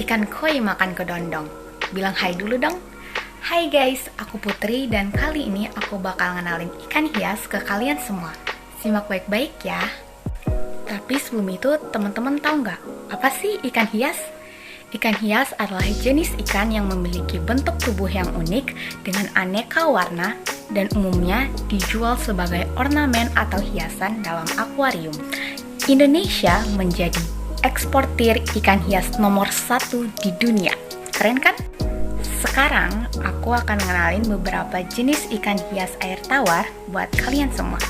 ikan koi makan kedondong. Bilang hai dulu dong. Hai guys, aku Putri dan kali ini aku bakal ngenalin ikan hias ke kalian semua. Simak baik-baik ya. Tapi sebelum itu, teman-teman tahu nggak apa sih ikan hias? Ikan hias adalah jenis ikan yang memiliki bentuk tubuh yang unik dengan aneka warna dan umumnya dijual sebagai ornamen atau hiasan dalam akuarium. Indonesia menjadi eksportir ikan hias nomor 1 di dunia. Keren kan? Sekarang aku akan ngenalin beberapa jenis ikan hias air tawar buat kalian semua.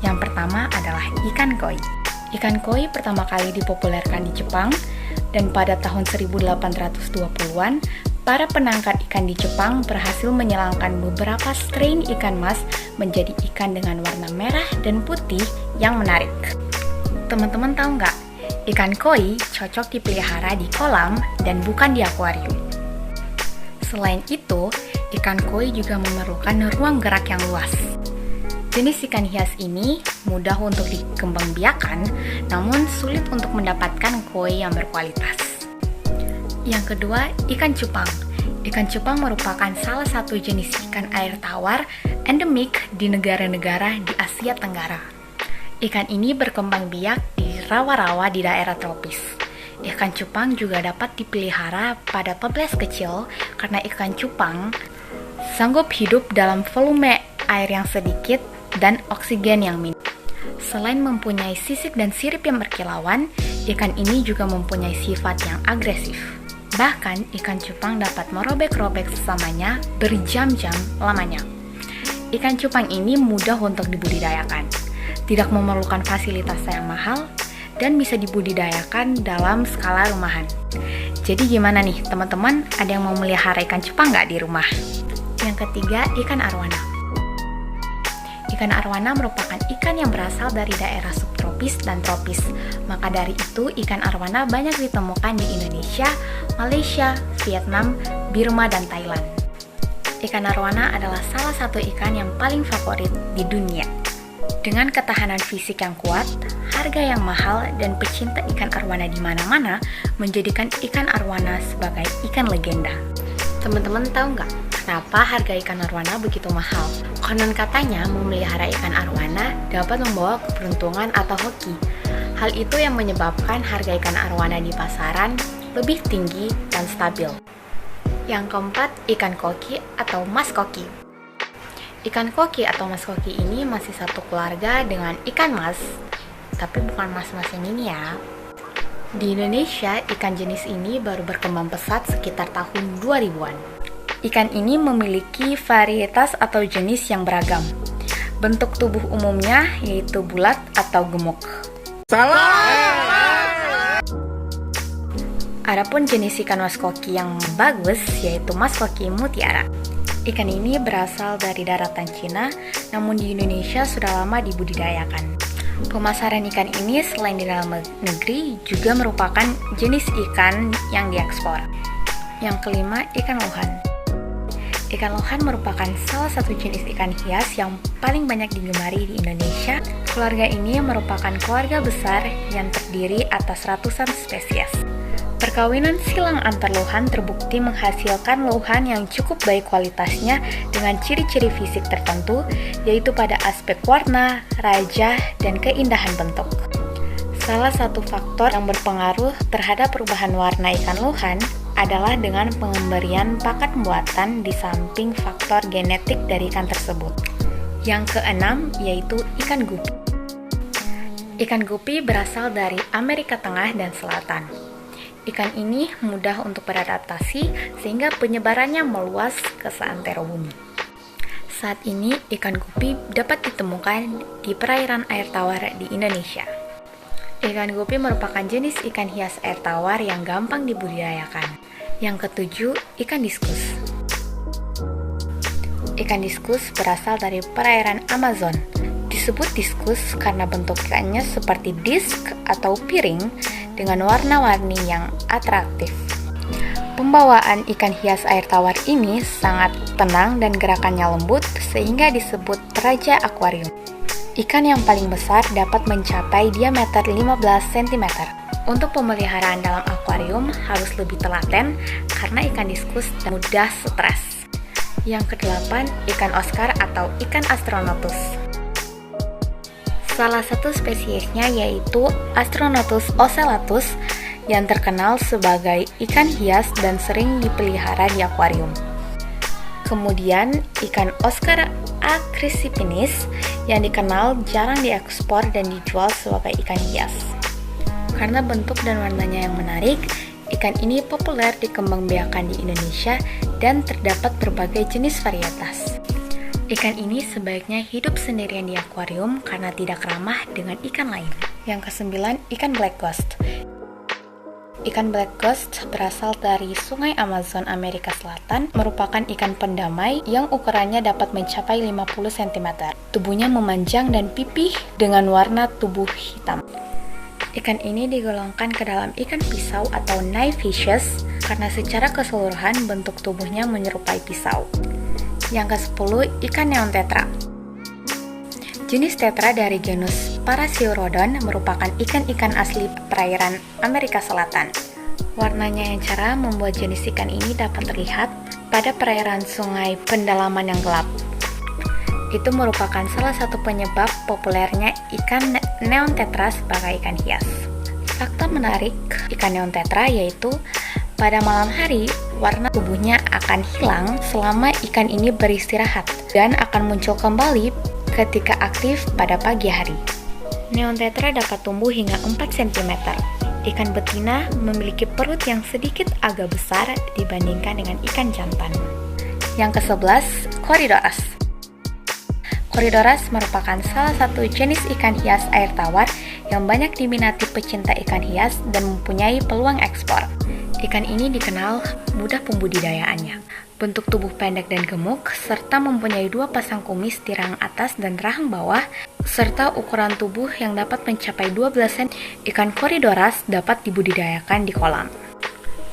Yang pertama adalah ikan koi. Ikan koi pertama kali dipopulerkan di Jepang dan pada tahun 1820-an, para penangkap ikan di Jepang berhasil menyelangkan beberapa strain ikan mas menjadi ikan dengan warna merah dan putih yang menarik. Teman-teman tahu nggak? Ikan koi cocok dipelihara di kolam dan bukan di akuarium. Selain itu, ikan koi juga memerlukan ruang gerak yang luas. Jenis ikan hias ini mudah untuk dikembangbiakan, namun sulit untuk mendapatkan koi yang berkualitas. Yang kedua, ikan cupang. Ikan cupang merupakan salah satu jenis ikan air tawar endemik di negara-negara di Asia Tenggara. Ikan ini berkembang biak di rawa-rawa di daerah tropis. Ikan cupang juga dapat dipelihara pada toples kecil karena ikan cupang sanggup hidup dalam volume air yang sedikit dan oksigen yang minim. Selain mempunyai sisik dan sirip yang berkilauan, ikan ini juga mempunyai sifat yang agresif. Bahkan, ikan cupang dapat merobek-robek sesamanya berjam-jam lamanya. Ikan cupang ini mudah untuk dibudidayakan, tidak memerlukan fasilitas yang mahal, dan bisa dibudidayakan dalam skala rumahan. Jadi gimana nih teman-teman, ada yang mau melihara ikan cupang nggak di rumah? Yang ketiga, ikan arwana. Ikan arwana merupakan ikan yang berasal dari daerah subtropis dan tropis. Maka dari itu, ikan arwana banyak ditemukan di Indonesia, Malaysia, Vietnam, Burma, dan Thailand. Ikan arwana adalah salah satu ikan yang paling favorit di dunia. Dengan ketahanan fisik yang kuat, harga yang mahal, dan pecinta ikan arwana di mana-mana menjadikan ikan arwana sebagai ikan legenda. Teman-teman tahu nggak kenapa harga ikan arwana begitu mahal? Konon katanya memelihara ikan arwana dapat membawa keberuntungan atau hoki. Hal itu yang menyebabkan harga ikan arwana di pasaran lebih tinggi dan stabil. Yang keempat, ikan koki atau mas koki. Ikan koki atau mas koki ini masih satu keluarga dengan ikan mas, tapi bukan mas-mas yang ini ya. Di Indonesia, ikan jenis ini baru berkembang pesat sekitar tahun 2000-an. Ikan ini memiliki varietas atau jenis yang beragam. Bentuk tubuh umumnya yaitu bulat atau gemuk. Salah! Adapun jenis ikan mas koki yang bagus yaitu mas koki mutiara. Ikan ini berasal dari daratan Cina, namun di Indonesia sudah lama dibudidayakan. Pemasaran ikan ini selain di dalam negeri juga merupakan jenis ikan yang diekspor. Yang kelima, ikan lohan. Ikan lohan merupakan salah satu jenis ikan hias yang paling banyak digemari di Indonesia. Keluarga ini merupakan keluarga besar yang terdiri atas ratusan spesies. Perkawinan silang antar lohan terbukti menghasilkan lohan yang cukup baik kualitasnya dengan ciri-ciri fisik tertentu, yaitu pada aspek warna, rajah, dan keindahan bentuk. Salah satu faktor yang berpengaruh terhadap perubahan warna ikan lohan adalah dengan pemberian pakan buatan di samping faktor genetik dari ikan tersebut. Yang keenam yaitu ikan gupi. Ikan gupi berasal dari Amerika Tengah dan Selatan. Ikan ini mudah untuk beradaptasi sehingga penyebarannya meluas ke seantero bumi. Saat ini ikan gupi dapat ditemukan di perairan air tawar di Indonesia. Ikan gupi merupakan jenis ikan hias air tawar yang gampang dibudidayakan. Yang ketujuh, ikan diskus. Ikan diskus berasal dari perairan Amazon. Disebut diskus karena bentuk ikannya seperti disk atau piring dengan warna-warni yang atraktif. Pembawaan ikan hias air tawar ini sangat tenang dan gerakannya lembut sehingga disebut raja akuarium. Ikan yang paling besar dapat mencapai diameter 15 cm. Untuk pemeliharaan dalam akuarium harus lebih telaten karena ikan diskus mudah stres. Yang kedelapan, ikan Oscar atau ikan Astronotus. Salah satu spesiesnya yaitu Astronotus ocellatus yang terkenal sebagai ikan hias dan sering dipelihara di akuarium. Kemudian, ikan Oscar acrisipinis yang dikenal jarang diekspor dan dijual sebagai ikan hias. Karena bentuk dan warnanya yang menarik, ikan ini populer dikembangbiakan di Indonesia dan terdapat berbagai jenis varietas. Ikan ini sebaiknya hidup sendirian di akuarium karena tidak ramah dengan ikan lain. Yang kesembilan, ikan black ghost. Ikan black ghost berasal dari Sungai Amazon Amerika Selatan, merupakan ikan pendamai yang ukurannya dapat mencapai 50 cm. Tubuhnya memanjang dan pipih dengan warna tubuh hitam. Ikan ini digolongkan ke dalam ikan pisau atau knife fishes karena secara keseluruhan bentuk tubuhnya menyerupai pisau. Yang ke-10, ikan neon tetra. Jenis tetra dari genus Parasiurodon merupakan ikan-ikan asli perairan Amerika Selatan. Warnanya yang cerah membuat jenis ikan ini dapat terlihat pada perairan sungai pendalaman yang gelap. Itu merupakan salah satu penyebab populernya ikan neon tetra sebagai ikan hias. Fakta menarik ikan neon tetra yaitu pada malam hari warna tubuhnya akan hilang selama ikan ini beristirahat dan akan muncul kembali ketika aktif pada pagi hari. Neon tetra dapat tumbuh hingga 4 cm. Ikan betina memiliki perut yang sedikit agak besar dibandingkan dengan ikan jantan. Yang ke-11, Corydoras. Corydoras merupakan salah satu jenis ikan hias air tawar yang banyak diminati pecinta ikan hias dan mempunyai peluang ekspor. Ikan ini dikenal mudah pembudidayaannya. Bentuk tubuh pendek dan gemuk, serta mempunyai 2 pasang kumis di rahang atas dan rahang bawah, serta ukuran tubuh yang dapat mencapai 12 cm. Ikan Corydoras dapat dibudidayakan di kolam.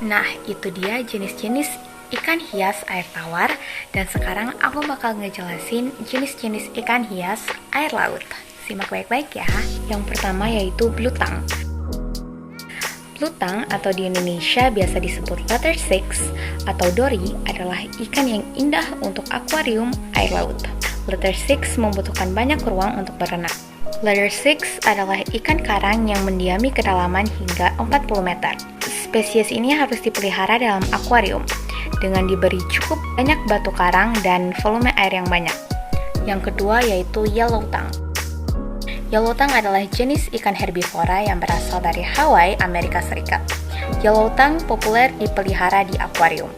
Nah, itu dia jenis-jenis ikan hias air tawar, dan sekarang aku bakal ngejelasin jenis-jenis ikan hias air laut. Simak baik-baik ya. Yang pertama yaitu blutang. Blutang atau di Indonesia biasa disebut letter 6 atau dori adalah ikan yang indah untuk akuarium air laut. Letter 6 membutuhkan banyak ruang untuk berenang. Letter 6 adalah ikan karang yang mendiami kedalaman hingga 40 meter. Spesies ini harus dipelihara dalam akuarium dengan diberi cukup banyak batu karang dan volume air yang banyak. Yang kedua yaitu yellow tang. Yellow tang adalah jenis ikan herbivora yang berasal dari Hawaii, Amerika Serikat. Yellow tang populer dipelihara di akuarium.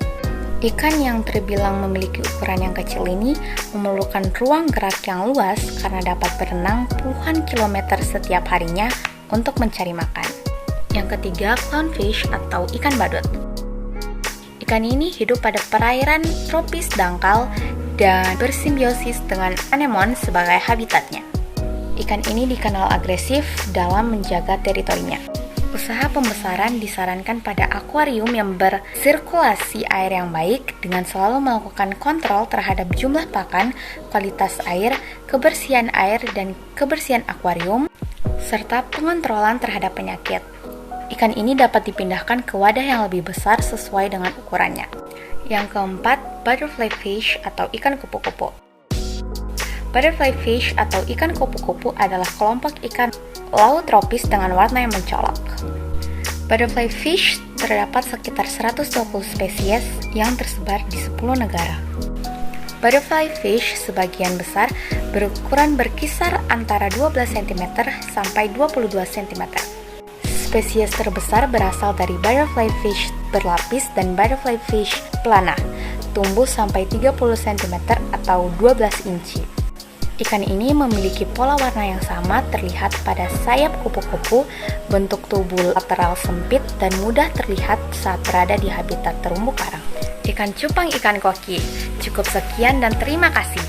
Ikan yang terbilang memiliki ukuran yang kecil ini memerlukan ruang gerak yang luas karena dapat berenang puluhan kilometer setiap harinya untuk mencari makan. Yang ketiga, clownfish atau ikan badut. Ikan ini hidup pada perairan tropis dangkal dan bersimbiosis dengan anemon sebagai habitatnya. Ikan ini dikenal agresif dalam menjaga teritorinya. Usaha pembesaran disarankan pada akuarium yang bersirkulasi air yang baik dengan selalu melakukan kontrol terhadap jumlah pakan, kualitas air, kebersihan air dan kebersihan akuarium, serta pengontrolan terhadap penyakit. Ikan ini dapat dipindahkan ke wadah yang lebih besar sesuai dengan ukurannya. Yang keempat, butterfly fish atau ikan kupu-kupu. Butterfly fish atau ikan kupu-kupu adalah kelompok ikan laut tropis dengan warna yang mencolok. Butterfly fish terdapat sekitar 120 spesies yang tersebar di 10 negara. Butterfly fish sebagian besar berukuran berkisar antara 12 cm sampai 22 cm. Spesies terbesar berasal dari butterfly fish berlapis dan butterfly fish plana, tumbuh sampai 30 cm atau 12 inci. Ikan ini memiliki pola warna yang sama terlihat pada sayap kupu-kupu, bentuk tubuh lateral sempit dan mudah terlihat saat berada di habitat terumbu karang. Ikan cupang ikan koki. Cukup sekian dan terima kasih.